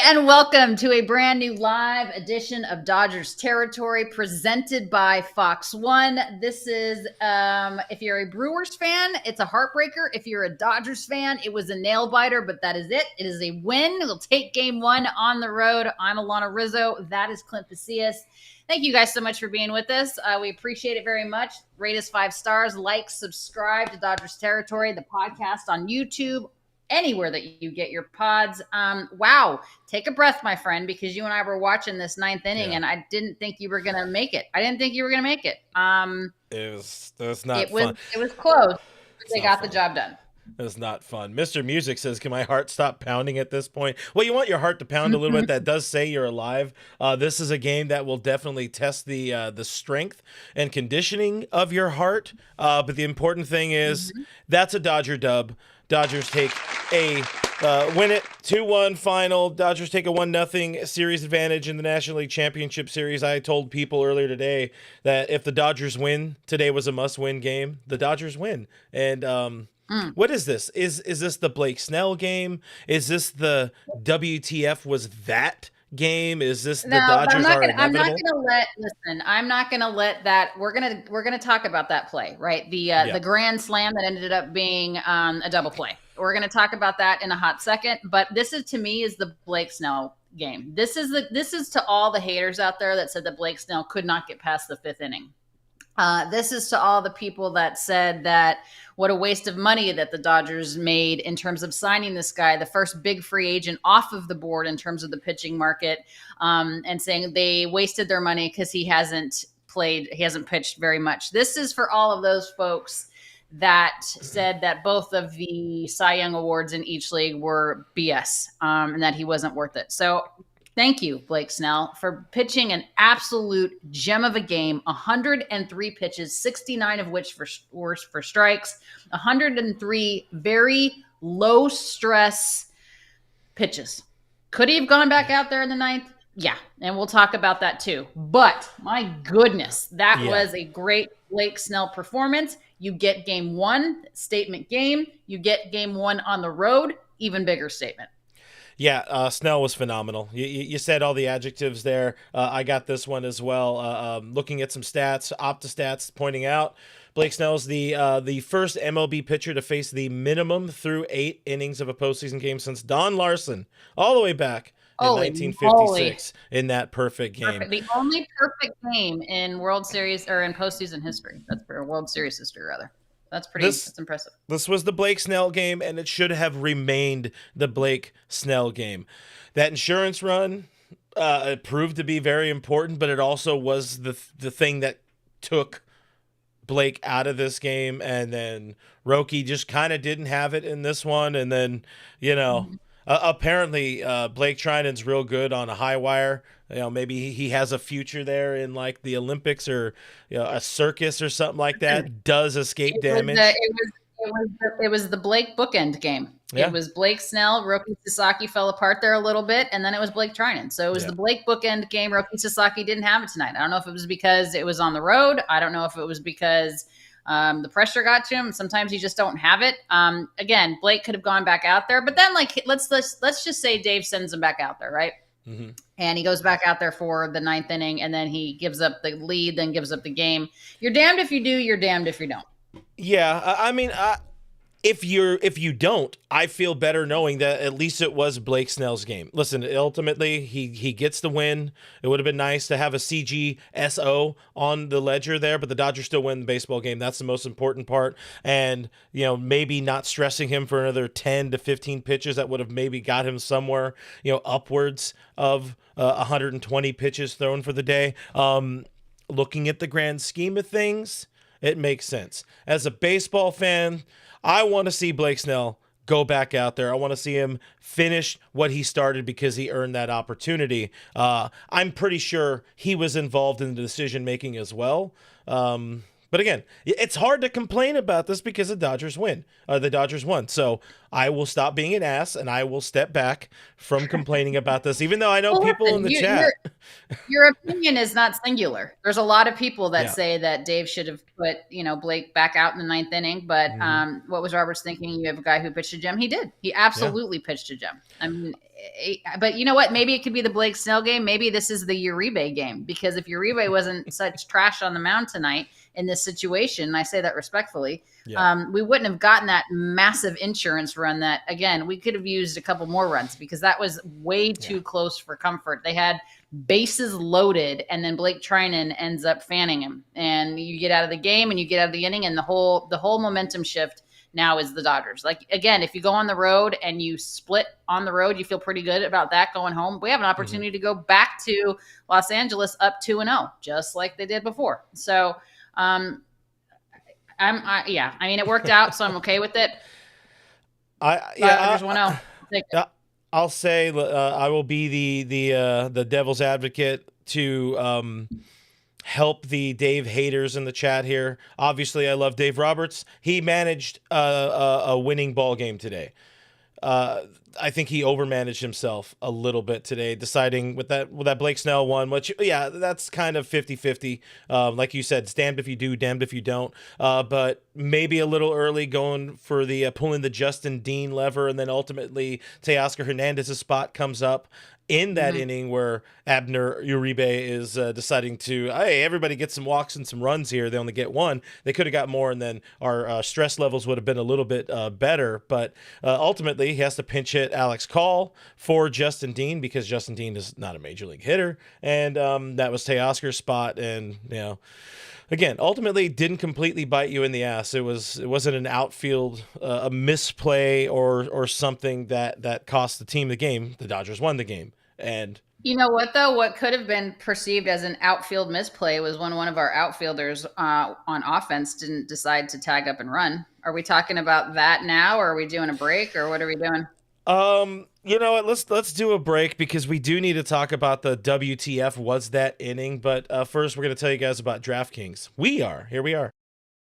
and welcome to a brand new live edition of Dodgers Territory presented by Fox One. This is, if you're a Brewers fan, it's a heartbreaker. If you're a Dodgers fan, it was a nail biter, but that is it. It is a win. We'll take game one on the road. I'm Alanna Rizzo. That is Clint Pasillas. Thank you guys so much for being with us. We appreciate it very much. Rate us 5 stars, like, subscribe to Dodgers Territory, the podcast on YouTube, anywhere that you get your pods. Wow. Take a breath, my friend, because you and I were watching this 9th inning and I didn't think you were going to make it. It was not fun. It was close, but they got the job done. It was not fun. Mr. Music says, can my heart stop pounding at this point? Well, you want your heart to pound a little bit. That does say you're alive. This is a game that will definitely test the strength and conditioning of your heart. But the important thing is that's a Dodger dub. Dodgers take a win it 2-1 final. Dodgers take a 1-0 series advantage in the National League Championship Series. I told people earlier today that if the Dodgers win, today was a must-win game. The Dodgers win. And what is this? Is this the Blake Snell game? Is this the WTF was that game? Is this the Dodgers are inevitable? I'm not gonna let that. We're gonna talk about that play, right? The grand slam that ended up being a double play. We're gonna talk about that in a hot second. But this is, to me, is the Blake Snell game. This is to all the haters out there that said that Blake Snell could not get past the 5th inning. This is to all the people that said that what a waste of money that the Dodgers made in terms of signing this guy, the first big free agent off of the board in terms of the pitching market, and saying they wasted their money because he hasn't pitched very much. This is for all of those folks that said that both of the Cy Young awards in each league were BS, and that he wasn't worth it. So thank you, Blake Snell, for pitching an absolute gem of a game. 103 pitches, 69 of which were for strikes, 103 very low stress pitches. Could he have gone back out there in the 9th? Yeah, and we'll talk about that too. But my goodness, that was a great Blake Snell performance. You get game 1, statement game. You get game 1 on the road, even bigger statement. Yeah, Snell was phenomenal. You said all the adjectives there. I got this one as well. Looking at some stats, OptaStats pointing out Blake Snell's the first MLB pitcher to face the minimum through 8 innings of a postseason game since Don Larson, all the way back in 1956 in that perfect game. The only perfect game in World Series or in postseason history. That's for World Series history, rather. That's impressive. This was the Blake Snell game, and it should have remained the Blake Snell game. That insurance run it proved to be very important, but it also was the thing that took Blake out of this game, and then Roki just kind of didn't have it in this one, and then, apparently Blake Trinan's real good on a high wire. Maybe he has a future there in like the Olympics or a circus or something like that. Does escape damage. It was the Blake bookend game. Yeah. It was Blake Snell, Roki Sasaki fell apart there a little bit, and then it was Blake Trinan. So it was the Blake bookend game. Roki Sasaki didn't have it tonight. I don't know if it was because it was on the road. I don't know if it was because the pressure got to him. Sometimes you just don't have it. Again, Blake could have gone back out there, but then let's just say Dave sends him back out there, right? Mm-hmm. And he goes back out there for the 9th inning, and then he gives up the lead, then gives up the game. You're damned if you do, you're damned if you don't. Yeah, I mean, if you don't, I feel better knowing that at least it was Blake Snell's game. Listen, ultimately, he gets the win. It would have been nice to have a CGSO on the ledger there, but the Dodgers still win the baseball game. That's the most important part. And, maybe not stressing him for another 10 to 15 pitches that would have maybe got him somewhere, upwards of 120 pitches thrown for the day. Looking at the grand scheme of things, it makes sense. As a baseball fan, I want to see Blake Snell go back out there. I want to see him finish what he started because he earned that opportunity. I'm pretty sure he was involved in the decision-making as well. But again, it's hard to complain about this because the Dodgers win. The Dodgers won. So I will stop being an ass and I will step back from complaining about this, even though I know people in the chat. Your opinion is not singular. There's a lot of people that say that Dave should have put, Blake back out in the 9th inning. But what was Roberts thinking? You have a guy who pitched a gem. He did. He absolutely pitched a gem. I mean, but you know what? Maybe it could be the Blake Snell game. Maybe this is the Uribe game, because if Uribe wasn't such trash on the mound tonight in this situation, and I say that respectfully, we wouldn't have gotten that massive insurance run that, again, we could have used a couple more runs, because that was way too close for comfort. They had bases loaded, and then Blake Trinan ends up fanning him, and you get out of the game and you get out of the inning, and the whole momentum shift now is the Dodgers. Like, again, if you go on the road and you split on the road, you feel pretty good about that going home. We have an opportunity to go back to Los Angeles up 2-0, just like they did before. So, I mean, it worked out, so I'm okay with it. Dodgers 1-0. I'll say I will be the devil's advocate to help the Dave haters in the chat here. Obviously, I love Dave Roberts. He managed a winning ball game today. I think he overmanaged himself a little bit today, deciding with that Blake Snell one, which, that's kind of 50-50. Like you said, it's damned if you do, damned if you don't. But maybe a little early going for the pulling the Justin Dean lever, and then ultimately Teoscar Hernandez's spot comes up in that inning where Abner Uribe is deciding to, hey, everybody gets some walks and some runs here. They only get one. They could have got more, and then our stress levels would have been a little bit better. But ultimately, he has to pinch hit Alex Call for Justin Dean, because Justin Dean is not a major league hitter. And that was Teoscar's spot. And, again, ultimately didn't completely bite you in the ass. It wasn't an outfield a misplay or something that cost the team the game. The Dodgers won the game. And you know what, though? What could have been perceived as an outfield misplay was when one of our outfielders on offense didn't decide to tag up and run. Are we talking about that now, or are we doing a break, or what are we doing? You know what? Let's do a break, because we do need to talk about the WTF was that inning. But first, we're going to tell you guys about DraftKings. Here we are.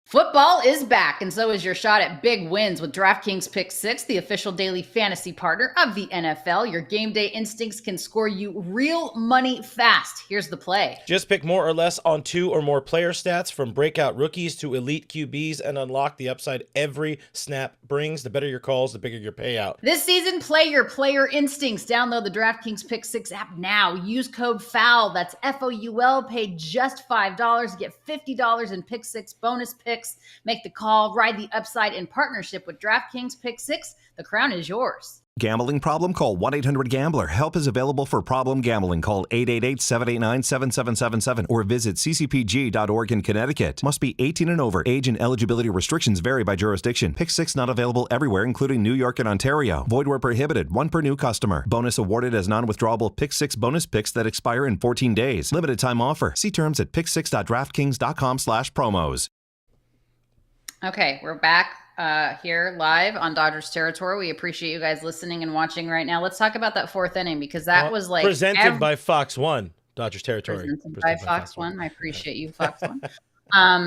Football is back, and so is your shot at big wins with DraftKings Pick Six, the official daily fantasy partner of the NFL. Your game day instincts can score you real money fast. Here's the play. Just pick more or less on 2 or more player stats, from breakout rookies to elite QBs, and unlock the upside every snap brings. The better your calls, the bigger your payout. This season, play your player instincts. Download the DraftKings Pick Six app now. Use code FOUL, that's FOUL. Pay just $5 to get $50 in Pick Six bonus picks. Make the call, ride the upside in partnership with DraftKings Pick Six. The crown is yours. Gambling problem? Call 1-800-GAMBLER. Help is available for problem gambling. Call 888-789-7777 or visit ccpg.org in Connecticut. Must be 18 and over. Age and eligibility restrictions vary by jurisdiction. Pick Six not available everywhere, including New York and Ontario. Void where prohibited. One per new customer. Bonus awarded as non-withdrawable Pick Six bonus picks that expire in 14 days. Limited time offer. See terms at picksix.draftkings.com/promos. Okay, we're back here live on Dodgers territory. We appreciate you guys listening and watching right now. Let's talk about that fourth inning, because that was like presented by Fox One, Dodgers territory. Presented by Fox One. I appreciate you, Fox One.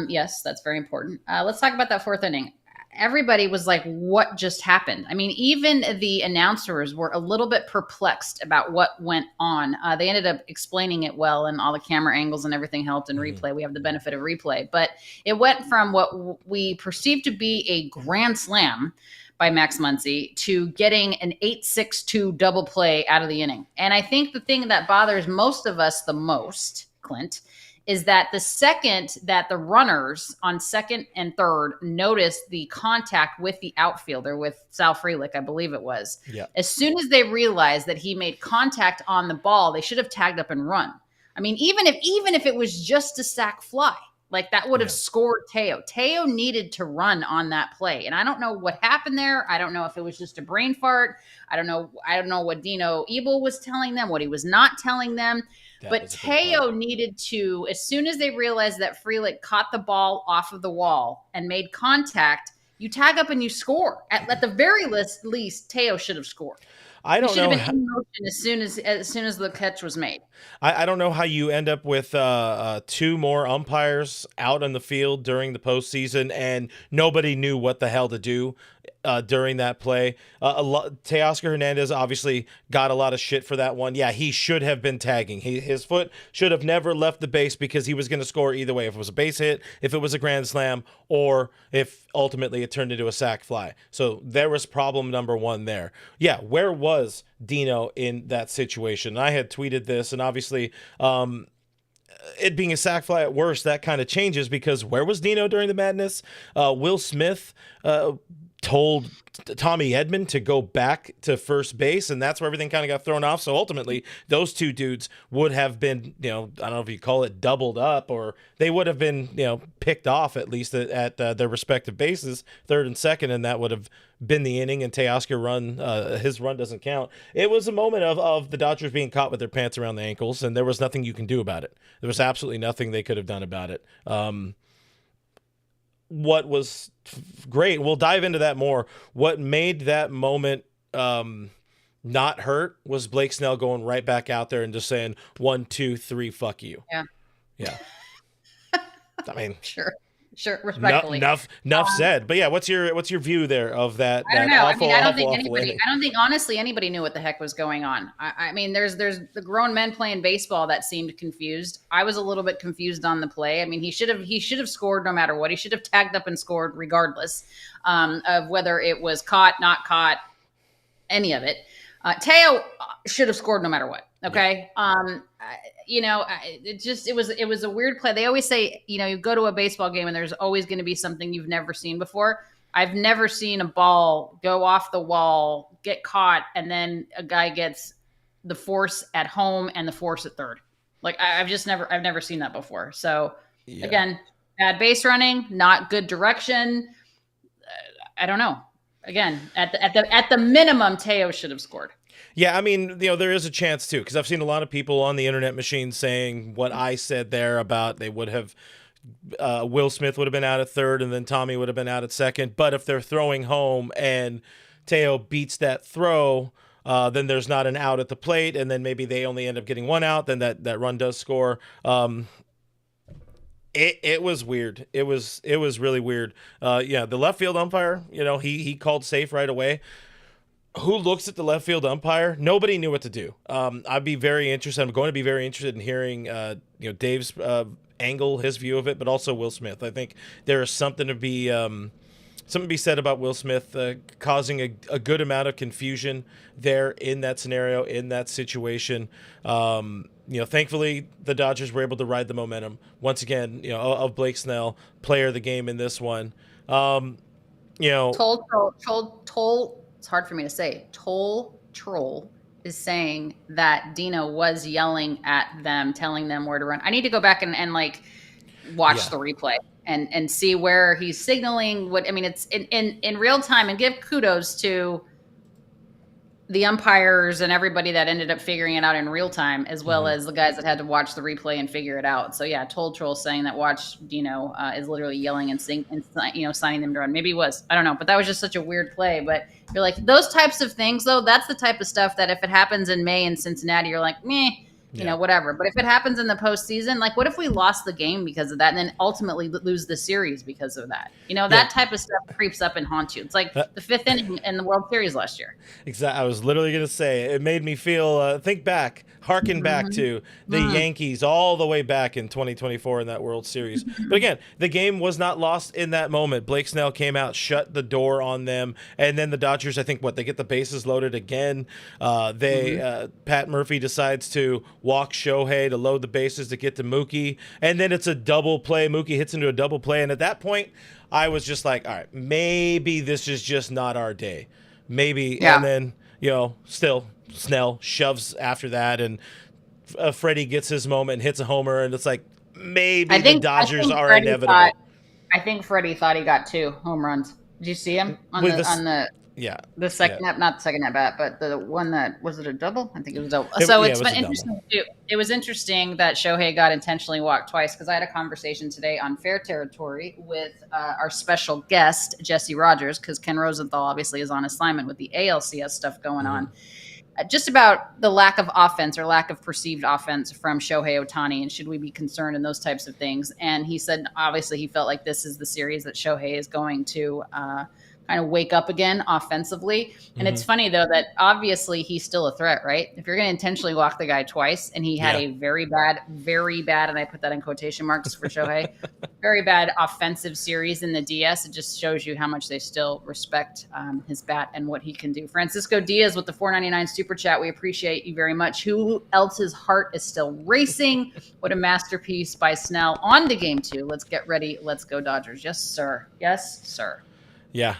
Yes, that's very important. Let's talk about that fourth inning. Everybody was like, what just happened? I mean, even the announcers were a little bit perplexed about what went on. They ended up explaining it well, and all the camera angles and everything helped in replay. We have the benefit of replay. But it went from what we perceived to be a grand slam by Max Muncy to getting an 8-6-2 double play out of the inning. And I think the thing that bothers most of us the most, Clint, is that the second that the runners on second and third noticed the contact with the outfielder, with Sal Frelick, I believe it was, as soon as they realized that he made contact on the ball, they should have tagged up and run. I mean, even if it was just a sac fly, like that would have scored Teo. Teo needed to run on that play. And I don't know what happened there. I don't know if it was just a brain fart. I don't know what Dino Ebel was telling them, what he was not telling them. But Teo needed to, as soon as they realized that Frelick caught the ball off of the wall and made contact, you tag up and you score. At the very least, Teo should have scored. I don't know. Should have been in motion as soon as the catch was made. I don't know how you end up with 2 more umpires out on the field during the postseason, and nobody knew what the hell to do during that play. Teoscar Hernandez obviously got a lot of shit for that one. Yeah, he should have been tagging. His foot should have never left the base because he was going to score either way. If it was a base hit, if it was a grand slam, or if ultimately it turned into a sac fly. So there was problem number one there. Yeah, where was Dino in that situation? I had tweeted this, and obviously it being a sac fly at worst, that kind of changes, because where was Dino during the madness? Will Smith told Tommy Edman to go back to first base, and that's where everything kind of got thrown off. So ultimately, those two dudes would have been, I don't know if you call it doubled up, or they would have been, picked off at least at their respective bases, third and second, and that would have been the inning, and Teoscar his run doesn't count. It was a moment of the Dodgers being caught with their pants around the ankles, and there was nothing you can do about it. There was absolutely nothing they could have done about it. What was great, we'll dive into that more. What made that moment not hurt was Blake Snell going right back out there and just saying 1, 2, 3, fuck you. Yeah. I mean, sure, respectfully. Enough said. But yeah, what's your view there of that? I don't know. I don't think honestly anybody knew what the heck was going on. I mean, there's the grown men playing baseball that seemed confused. I was a little bit confused on the play. I mean, he should have scored no matter what. He should have tagged up and scored regardless of whether it was caught, not caught, any of it. Teo should have scored no matter what. Okay. Yeah. It was a weird play. They always say, you go to a baseball game and there's always going to be something you've never seen before. I've never seen a ball go off the wall, get caught, and then a guy gets the force at home and the force at third. Like I've never seen that before. So again, bad base running, not good direction. I don't know. Again, at the minimum, Teo should have scored. Yeah, I mean, there is a chance too, because I've seen a lot of people on the internet machine saying what I said there about they would have Will Smith would have been out at third and then Tommy would have been out at second. But if they're throwing home and Teo beats that throw, then there's not an out at the plate, and then maybe they only end up getting one out. Then that run does score. It was weird. It was really weird. The left field umpire, he called safe right away. Who looks at the left field umpire? Nobody knew what to do. I'd be very interested. I'm going to be very interested in hearing, Dave's angle, his view of it, but also Will Smith. I think there is something to be said about Will Smith causing a good amount of confusion there in that scenario, in that situation. Thankfully the Dodgers were able to ride the momentum once again, of Blake Snell, player of the game in this one. It's hard for me to say. Toll Troll is saying that Dino was yelling at them, telling them where to run. I need to go back and watch the replay and see where he's signaling what. I mean, it's in real time, and give kudos to the umpires and everybody that ended up figuring it out in real time, as well as the guys that had to watch the replay and figure it out. So yeah, Toll Troll saying that watch Dino is literally yelling and signing them to run. Maybe he was, I don't know, but that was just such a weird play. But you're like, those types of things though, that's the type of stuff that if it happens in May in Cincinnati, you're like, meh. Whatever. But if it happens in the postseason, like what if we lost the game because of that and then ultimately lose the series because of that? That type of stuff creeps up and haunts you. It's like the fifth inning in the World Series last year. Exactly. I was literally going to say, it made me feel, harken back to the Yankees all the way back in 2024 in that World Series. But again, the game was not lost in that moment. Blake Snell came out, shut the door on them, and then the Dodgers, I think, they get the bases loaded again. Pat Murphy decides to walk Shohei to load the bases to get to Mookie, and then it's a double play. Mookie hits into a double play, and at that point, I was just like, all right, maybe this is just not our day. Maybe, and then, still Snell shoves after that, and Freddie gets his moment and hits a homer, and it's like, maybe the Dodgers are inevitable. I think Freddie thought he got 2 home runs. Did you see him on the second not the second at bat, but the one that was it a double? I think it was a double. It's been interesting too. It was interesting that Shohei got intentionally walked twice, because I had a conversation today on Fair Territory with our special guest Jesse Rogers, because Ken Rosenthal obviously is on assignment with the ALCS stuff going on. Just about the lack of offense or lack of perceived offense from Shohei Ohtani, and should we be concerned in those types of things. And he said, obviously, he felt like this is the series that Shohei is going to kind of wake up again offensively. And it's funny, though, that obviously he's still a threat, right? If you're going to intentionally walk the guy twice, and he had a very bad, and I put that in quotation marks for Shohei, very bad offensive series in the DS, it just shows you how much they still respect his bat and what he can do. Francisco Diaz with the $4.99 super chat. We appreciate you very much. Who else's heart is still racing? What a masterpiece by Snell. On to game 2. Let's get ready. Let's go Dodgers. Yes, sir. Yes, sir. Yeah.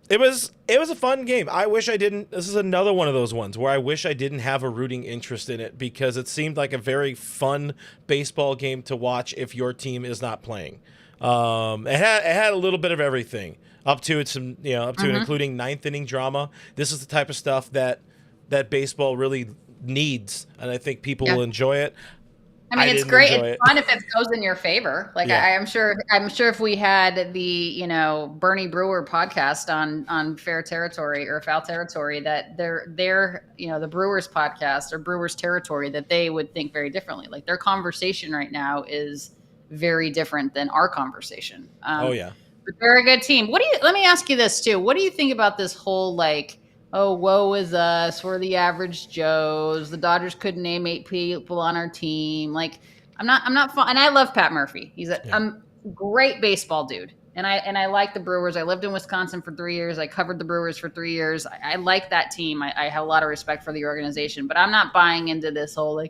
It was a fun game. I wish I didn't. This is another one of those ones where I wish I didn't have a rooting interest in it, because it seemed like a very fun baseball game to watch if your team is not playing. It had a little bit of everything up to it, some and including ninth inning drama. This is the type of stuff that baseball really needs, and I think people will enjoy it. I mean, it's great. It's fun if it goes in your favor. Like I'm sure if we had the, Bernie Brewer podcast on fair territory or foul territory, that their the Brewers podcast or Brewers territory, that they would think very differently. Like their conversation right now is very different than our conversation. But they're a good team. Let me ask you this too. What do you think about this whole oh, woe is us, we're the average Joes, the Dodgers couldn't name 8 people on our team? Like, I'm not fun. And I love Pat Murphy. He's a great baseball dude. And I like the Brewers. I lived in Wisconsin for 3 years. I covered the Brewers for 3 years. I like that team. I have a lot of respect for the organization, but I'm not buying into this whole or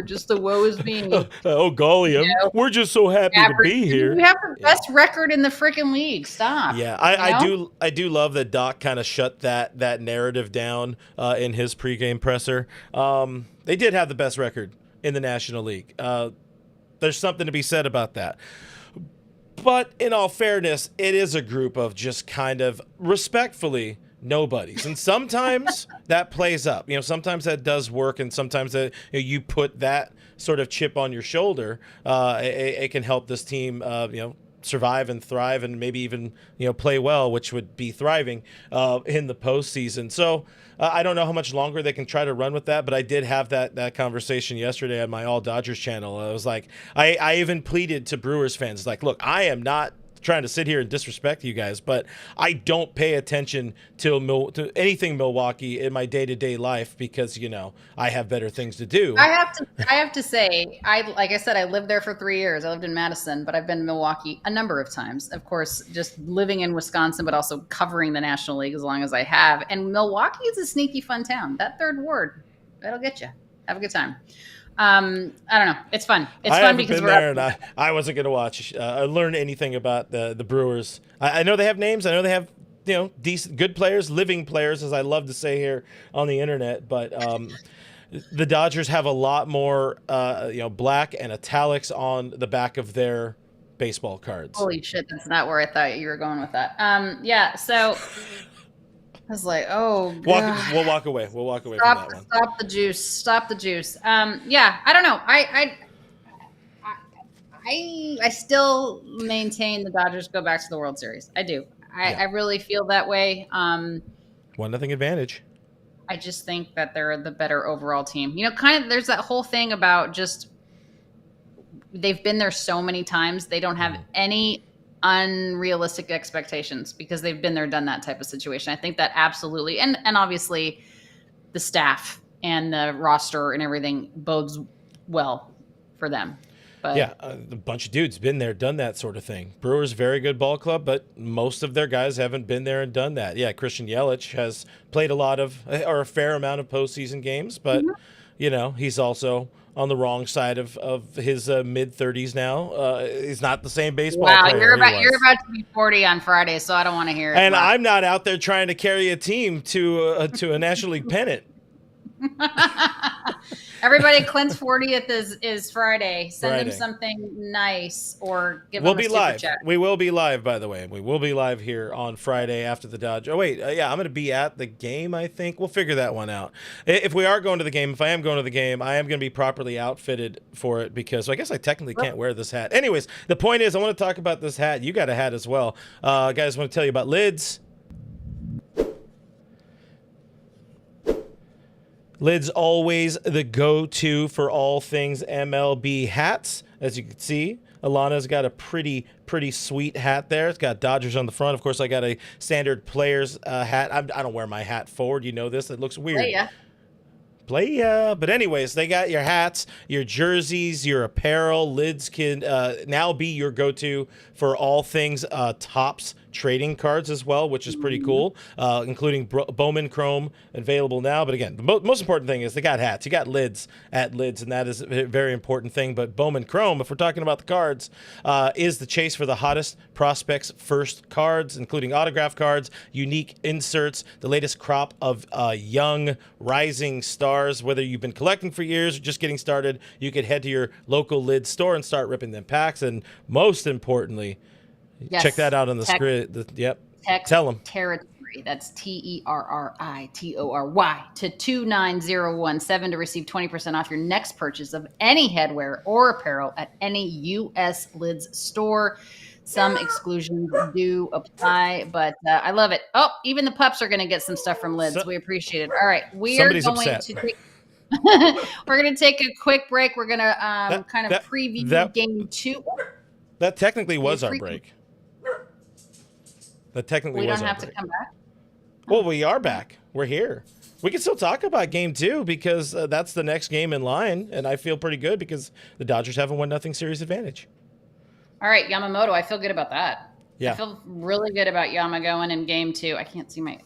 just the woe is me. Oh golly, we're just so happy to be here. You have the best record in the freaking league. Stop. Yeah, I do love that Doc kind of shut that narrative down in his pregame presser. They did have the best record in the National League. There's something to be said about that. But in all fairness, it is a group of just kind of respectfully nobodies. And sometimes that plays up. Sometimes that does work, and sometimes that you put that sort of chip on your shoulder. It can help this team, survive and thrive, and maybe even play well, which would be thriving in the postseason. So I don't know how much longer they can try to run with that, but I did have that conversation yesterday on my All Dodgers channel. I was like, I even pleaded to Brewers fans, like, look, I am not trying to sit here and disrespect you guys, but I don't pay attention to anything Milwaukee in my day-to-day life because, I have better things to do. I have to say, like I said, I lived there for 3 years. I lived in Madison, but I've been in Milwaukee a number of times. Of course, just living in Wisconsin, but also covering the National League as long as I have. And Milwaukee is a sneaky fun town. That third ward, that'll get you. Have a good time. I don't know. It's fun. It's fun because we're there, and I wasn't going to watch, learn anything about the Brewers. I know they have names. I know they have, decent, good players, living players, as I love to say here on the internet. But the Dodgers have a lot more, black and italics on the back of their baseball cards. Holy shit. That's not where I thought you were going with that. So I was like, oh, God. We'll walk away. We'll walk away from that one. Stop the juice. Stop the juice. I don't know. I still maintain the Dodgers go back to the World Series. I do. I really feel that way. 1-0 advantage. I just think that they're the better overall team. Kind of there's that whole thing about just they've been there so many times. They don't have any unrealistic expectations because they've been there, done that type of situation. I think that absolutely, and obviously the staff and the roster and everything bodes well for them. But a bunch of dudes been there, done that sort of thing. Brewers, very good ball club, but most of their guys haven't been there and done that. Yeah, Christian Yelich has played a fair amount of postseason games, but he's also on the wrong side of his mid-30s now. He's not the same baseball player. Wow, you're about to be 40 on Friday, so I don't want to hear it. And I'm not out there trying to carry a team to a National League pennant. Everybody, Clint's 40th is Friday. Send him something nice or give him a super chat. We will be live, by the way. We will be live here on Friday after the Dodgers. Oh, wait. I'm going to be at the game, I think. We'll figure that one out. If we are going to the game, if I am going to the game, I am going to be properly outfitted for it because I guess I technically can't wear this hat. Anyways, the point is I want to talk about this hat. You got a hat as well. Guys, I want to tell you about Lids. Lids always the go-to for all things MLB hats. As you can see, Alanna's got a pretty sweet hat there. It's got Dodgers on the front. Of course, I got a standard players hat. I don't wear my hat forward. You know this. It looks weird. Playa. But anyways, they got your hats, your jerseys, your apparel. Lids can now be your go-to for all things Topps trading cards as well, which is pretty cool, including Bowman Chrome available now. But again, the most important thing is they got hats. You got lids at Lids, and that is a very important thing. But Bowman Chrome, if we're talking about the cards, is the chase for the hottest prospects first cards, including autograph cards, unique inserts, the latest crop of young rising stars. Whether you've been collecting for years or just getting started, you could head to your local Lids store and start ripping them packs. And most importantly, check that out on the screen. Yep. Tell them. Territory. That's TERRITORY to 29017 to receive 20% off your next purchase of any headwear or apparel at any U.S. Lids store. Some exclusions do apply, but I love it. Oh, even the pups are going to get some stuff from Lids. We appreciate it. All right. We're going to take a quick break. We're going to kind of preview game 2. That technically was our break. That technically was our break. We don't have to come back? Well, we are back. We're here. We can still talk about game 2 because that's the next game in line, and I feel pretty good because the Dodgers have a 1-0 series advantage. All right, Yamamoto, I feel good about that. Yeah. I feel really good about Yama going in game 2. I can't see my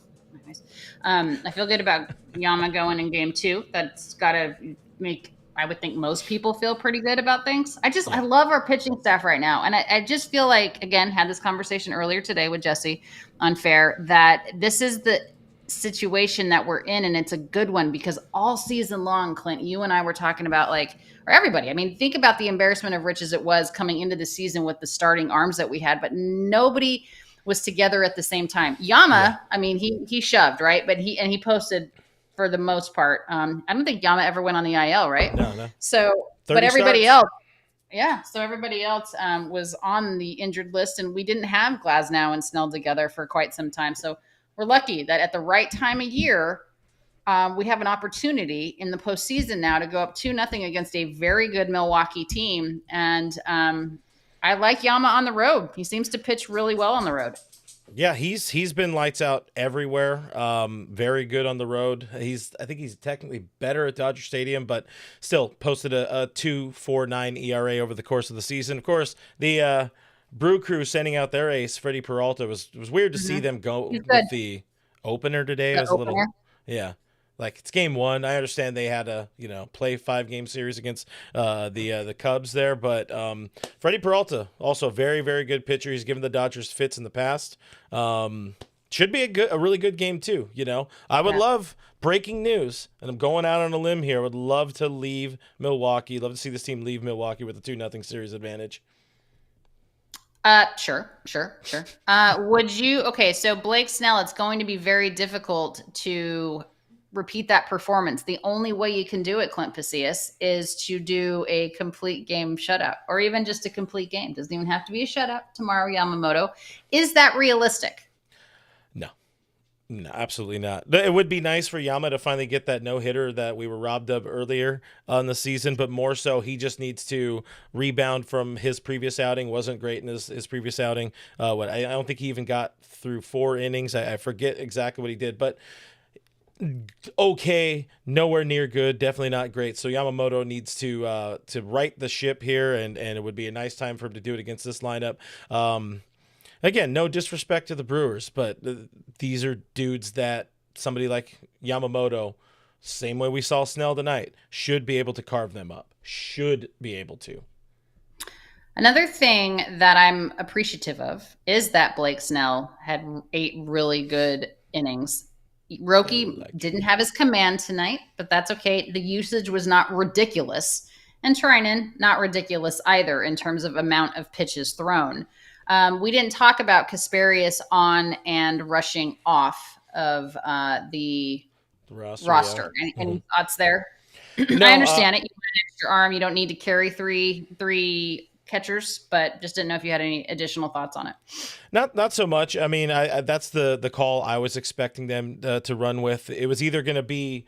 eyes. I feel good about Yama going in game 2. That's got to make, I would think, most people feel pretty good about things. I love our pitching staff right now. And I just feel like, again, had this conversation earlier today with Jesse on Fair, that this is the situation that we're in, and it's a good one because all season long, Clint, you and I were talking about or everybody. I mean, think about the embarrassment of riches it was coming into the season with the starting arms that we had, but nobody was together at the same time. Yama, I mean, he shoved, right? But he posted for the most part. I don't think Yama ever went on the IL, right? No. So, but everybody else, so everybody else was on the injured list, and we didn't have Glasnow and Snell together for quite some time. So we're lucky that at the right time of year, we have an opportunity in the postseason now to go up 2-0 against a very good Milwaukee team. And I like Yama on the road. He seems to pitch really well on the road. Yeah, he's been lights out everywhere. Very good on the road. I think he's technically better at Dodger Stadium, but still posted a 2.49 ERA over the course of the season. Of course, the Brew Crew sending out their ace, Freddie Peralta, was weird to see them go with the opener today. It was a little, like it's game 1. I understand they had to, play 5-game series against the Cubs there, but Freddie Peralta, also a very, very good pitcher. He's given the Dodgers fits in the past. Should be a really good game too. I would love breaking news, and I'm going out on a limb here. I would love to leave Milwaukee. Love to see this team leave Milwaukee with a 2-0 series advantage. Sure. Would you? Okay, so Blake Snell, it's going to be very difficult to repeat that performance. The only way you can do it, Clint Pasillas, is to do a complete game shutout, or even just a complete game. Doesn't even have to be a shutout tomorrow, Yamamoto. Is that realistic? No, absolutely not. It would be nice for Yama to finally get that no-hitter that we were robbed of earlier on the season, but more so he just needs to rebound from his previous outing. Wasn't great in his previous outing. I don't think he even got through 4 innings. I forget exactly what he did, but okay, nowhere near good, definitely not great. So Yamamoto needs to right the ship here, and it would be a nice time for him to do it against this lineup. Again, no disrespect to the Brewers, but these are dudes that somebody like Yamamoto, same way we saw Snell tonight, should be able to carve them up. Should be able to. Another thing that I'm appreciative of is that Blake Snell had 8 really good innings. Roki didn't have his command tonight, but that's okay. The usage was not ridiculous. And Trinan, not ridiculous either in terms of amount of pitches thrown. We didn't talk about Kasperius on and rushing off of the roster. Yeah. Any thoughts there? No, I understand it. You want an extra arm. You don't need to carry three catchers, but just didn't know if you had any additional thoughts on it. Not so much. I mean, that's the call I was expecting them to run with. It was either going to be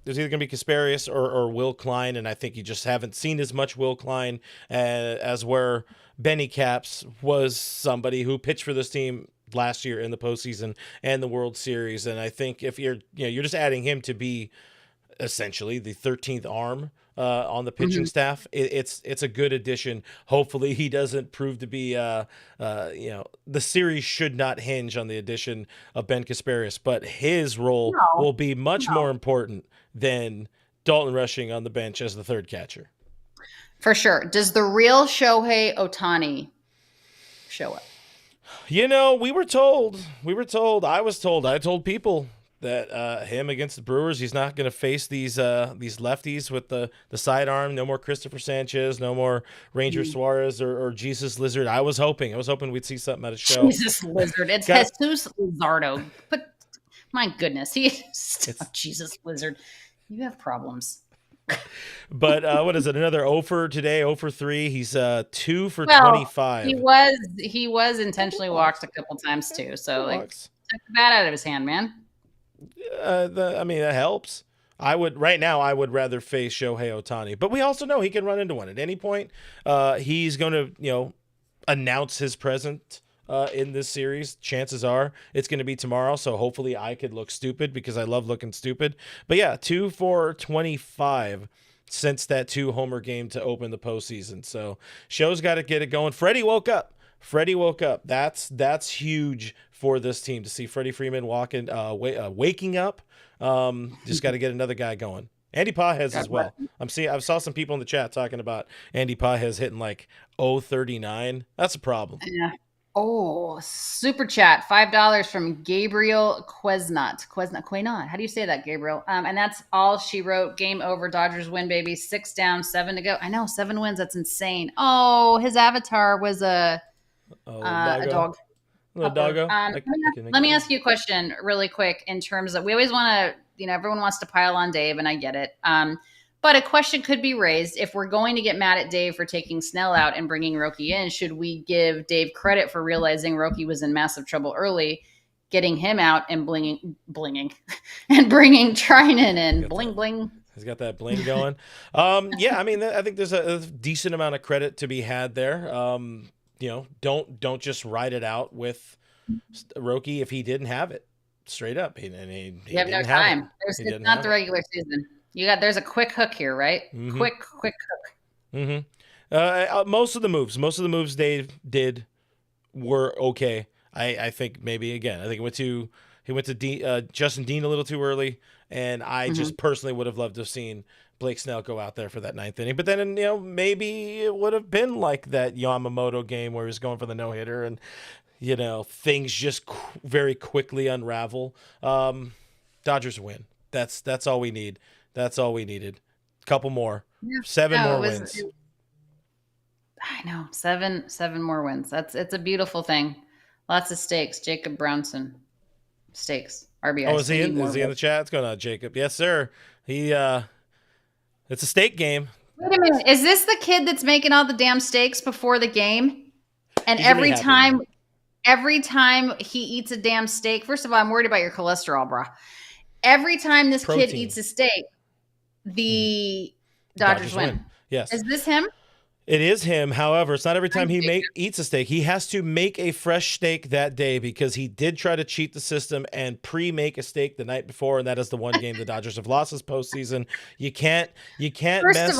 there's either going to be Kasperius or Will Klein, and I think you just haven't seen as much Will Klein as where Benny Caps was somebody who pitched for this team last year in the postseason and the World Series. And I think if you're just adding him to be essentially the 13th arm on the pitching staff, it's a good addition. Hopefully he doesn't prove to be the series should not hinge on the addition of Ben Kasperius, but his role will be much more important than Dalton Rushing on the bench as the third catcher. For sure. Does the real Shohei Ohtani show up? We were told, I told people that him against the Brewers, he's not going to face these lefties with the sidearm. No more Christopher Sanchez, no more Ranger Suarez or Jesus Lizard. I was hoping we'd see something out of Show. Jesus Lizard. It's Jesus Lizardo. But my goodness, Jesus Lizard. You have problems. But what is it? Another 0 for today, 0 for 3. He's 2 for 25. He was intentionally walked a couple times too. So took the bat out of his hand, man. That helps. I would rather face Shohei Ohtani, but we also know he can run into one at any point. He's going to, announce his presence in this series. Chances are it's going to be tomorrow. So hopefully I could look stupid because I love looking stupid. But yeah, 2 for 25 since that 2-homer game to open the postseason. So Show's got to get it going. Freddie woke up. That's huge for this team to see Freddie Freeman waking up. Just got to get another guy going. Andy Pajes as well. I saw some people in the chat talking about Andy Pajes hitting like 039. That's a problem. Yeah. Oh, super chat, $5 from Gabriel Quesnot. How do you say that, Gabriel? And that's all she wrote. Game over. Dodgers win, baby. 6 down, 7 to go. I know, 7 wins. That's insane. Oh, his avatar was a dog. Little doggo. Let me ask you a question really quick in terms of, we always want to, everyone wants to pile on Dave, and I get it. But a question could be raised. If we're going to get mad at Dave for taking Snell out and bringing Roki in, should we give Dave credit for realizing Roki was in massive trouble early, getting him out and blinging and bringing Trinan in? Bling. He's got that bling going. I think there's a decent amount of credit to be had there. Don't just ride it out with Roki if he didn't have it. Straight up, he you have no time. It's not the regular season. There's a quick hook here, right? Mm-hmm. Quick hook. Mm-hmm. Most of the moves Dave did were okay. I think maybe again. I think he went to Justin Dean a little too early, and I just personally would have loved to have seen Blake Snell go out there for that 9th inning. But then maybe it would have been like that Yamamoto game where he was going for the no hitter, and things just very quickly unravel. Dodgers win. That's all we need. That's all we needed. Couple more. Yeah. 7 more wins. I know. 7 more wins. It's a beautiful thing. Lots of stakes. Jacob Brownson. Stakes. RBI. Oh, is he in the chat? What's going on, Jacob? Yes, sir. It's a stake game. Wait a minute. Is this the kid that's making all the damn steaks before the game? And every time he eats a damn steak, first of all, I'm worried about your cholesterol, bro. Every time this kid eats a steak, the Dodgers win. Yes. Is this him? It is him. However, it's not every time he eats a steak. He has to make a fresh steak that day because he did try to cheat the system and pre-make a steak the night before, and that is the one game the Dodgers have lost this postseason. You can't mess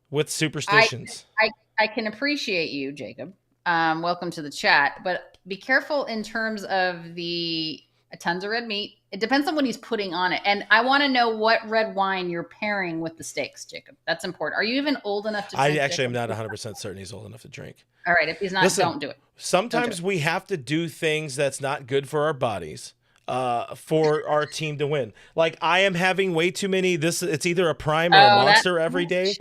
with superstitions. I can appreciate you, Jacob. Welcome to the chat, but be careful in terms of the tons of red meat. It depends on what he's putting on it. And I want to know what red wine you're pairing with the steaks, Jacob. That's important. Are you even old enough to drink? I'm not 100% certain he's old enough to drink. All right. If he's not, don't do it. Sometimes we have to do things that's not good for our bodies for our team to win. Like I am having way too many. It's either a prime or a monster every day.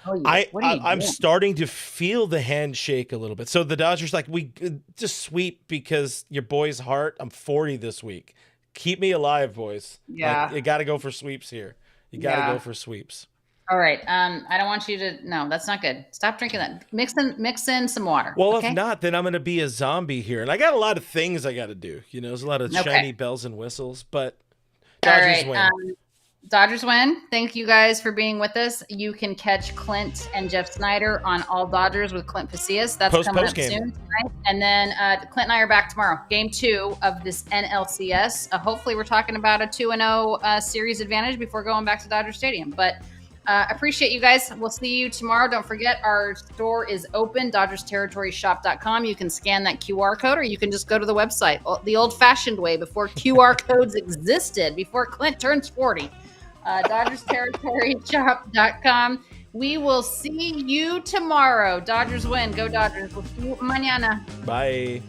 I'm starting to feel the handshake a little bit. So the Dodgers, we just sweep because your boy's heart. I'm 40 this week. Keep me alive, boys. Yeah. You got to go for sweeps here. You got to go for sweeps. All right. I don't want you to. No, that's not good. Stop drinking that. Mix in some water. Well, okay? If not, then I'm going to be a zombie here, and I got a lot of things I got to do. There's a lot of shiny bells and whistles, but Dodgers win. Dodgers win. Thank you guys for being with us. You can catch Clint and Jeff Snyder on All Dodgers with Clint Pasillas. That's coming up soon tonight. And then Clint and I are back tomorrow. Game 2 of this NLCS. Hopefully we're talking about a 2-0 series advantage before going back to Dodger Stadium. But appreciate you guys. We'll see you tomorrow. Don't forget, our store is open, DodgersTerritoryShop.com. You can scan that QR code, or you can just go to the website the old-fashioned way before QR codes existed, before Clint turns 40. DodgersTerritoryShop.com. We will see you tomorrow. Dodgers win. Go Dodgers. We'll see you mañana. Bye.